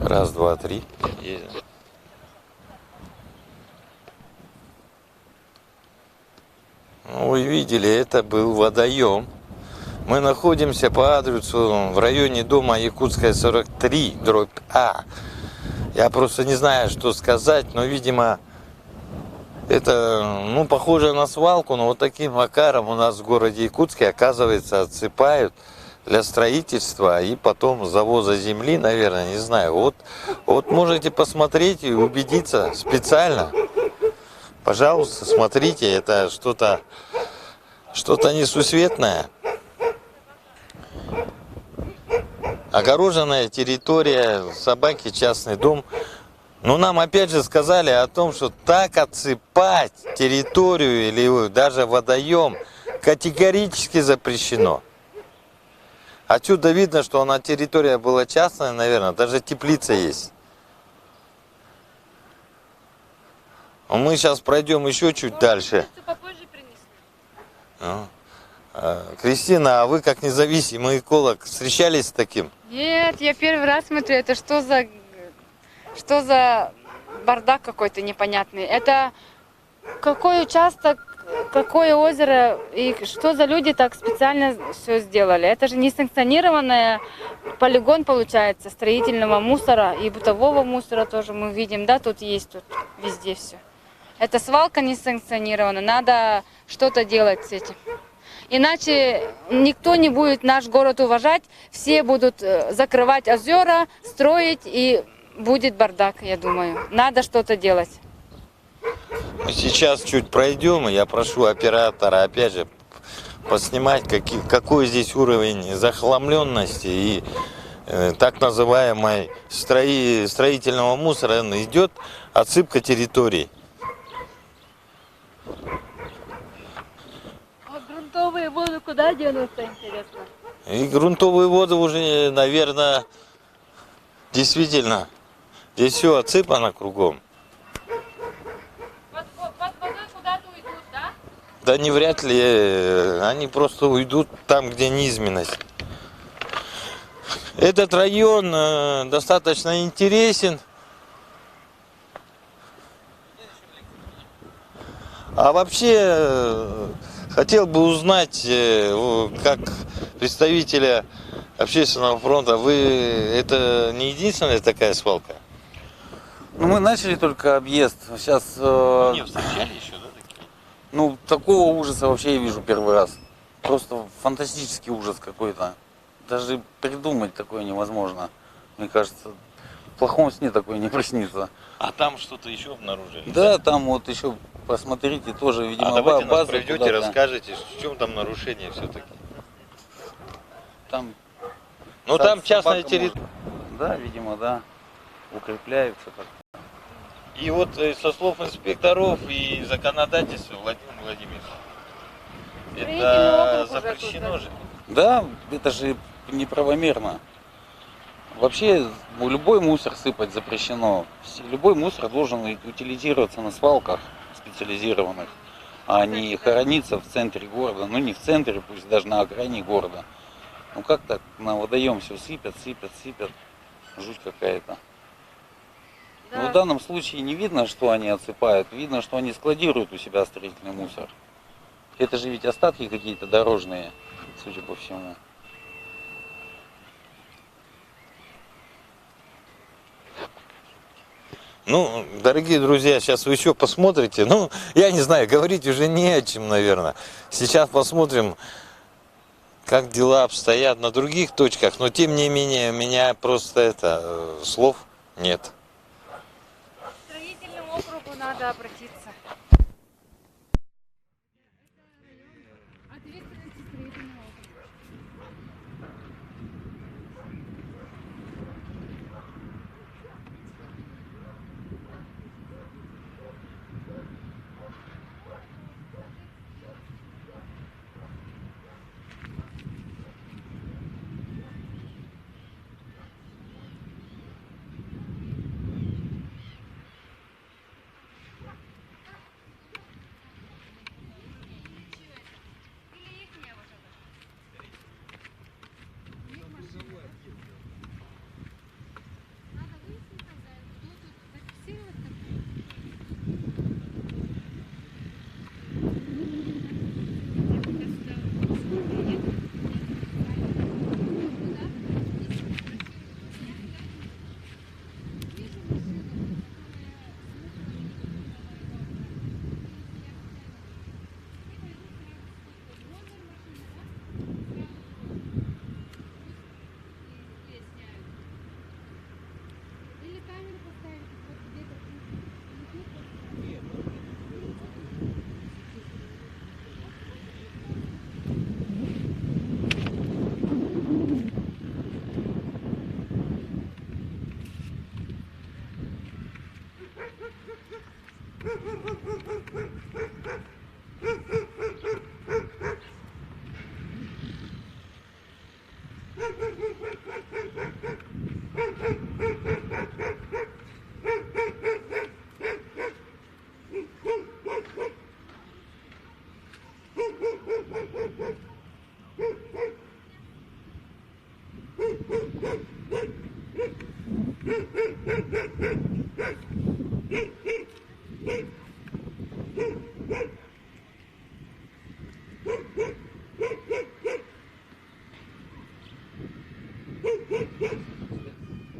Раз, два, три. Едем. Ну, вы видели, это был водоем. Мы находимся по адресу в районе дома Якутская 43, дробь А. Я просто не знаю, что сказать, но, видимо, это, ну, похоже на свалку, но вот таким макаром у нас в городе Якутске, оказывается, отсыпают для строительства и потом завоза земли, наверное, не знаю. Вот можете посмотреть и убедиться специально. Пожалуйста, смотрите, это что-то несусветное. Огороженная территория, собаки, частный дом. Но нам опять же сказали о том, что так отсыпать территорию или даже водоем категорически запрещено. Отсюда видно, что она территория была частная, наверное, даже теплица есть. Мы сейчас пройдем еще чуть дальше. Кристина, а вы как независимый эколог встречались с таким? Нет, я первый раз смотрю, это что за бардак какой-то непонятный. Это какой участок, какое озеро и что за люди так специально все сделали. Это же несанкционированный полигон получается строительного мусора и бытового мусора тоже мы видим, да, тут есть тут везде все. Это свалка несанкционирована, надо что-то делать с этим. Иначе никто не будет наш город уважать, все будут закрывать озера, строить, и будет бардак, я думаю. Надо что-то делать. Мы сейчас чуть пройдем, и я прошу оператора, опять же, поснимать, какой здесь уровень захламленности и так называемой строительного мусора. Идет отсыпка территорий. Грунтовые воды куда денутся, интересно? И грунтовые воды уже, наверное, действительно, здесь все отсыпано кругом. Под водой куда-то уйдут, да? Да не вряд ли, они просто уйдут там, где низменность. Этот район достаточно интересен. А вообще, хотел бы узнать, как представителя общественного фронта, это не единственная такая свалка? Ну, мы начали только объезд. Сейчас, Не встречали еще, да, такие? ну, такого ужаса вообще я вижу первый раз. Просто фантастический ужас какой-то. Даже придумать такое невозможно. Мне кажется, в плохом сне такое не приснится. А там что-то еще обнаружили? Да, там вот еще посмотрите, тоже, видимо, Давайте нас база проведете, куда-то. расскажете, в чем там нарушение все-таки. Там, Ну там частная собака территория. может. Да, видимо, да. Укрепляются как. И вот со слов инспекторов и законодательства, Владимир Владимирович, это запрещено же. Да, это же неправомерно. Вообще любой мусор сыпать запрещено. Любой мусор должен утилизироваться на свалках специализированных, а не хорониться в центре города. Ну не в центре, пусть даже на окраине города. Ну как так на водоем все сыпят. Жуть какая-то. Да. Но в данном случае не видно, что они отсыпают. Видно, что они складируют у себя строительный мусор. Это же ведь остатки какие-то дорожные, судя по всему. Ну, дорогие друзья, сейчас вы еще посмотрите. Ну, я не знаю, говорить уже не о чем, наверное. Сейчас посмотрим, как дела обстоят на других точках. Но, тем не менее, у меня просто слов нет. К строительному округу надо обратиться. Ответственности строительного округа.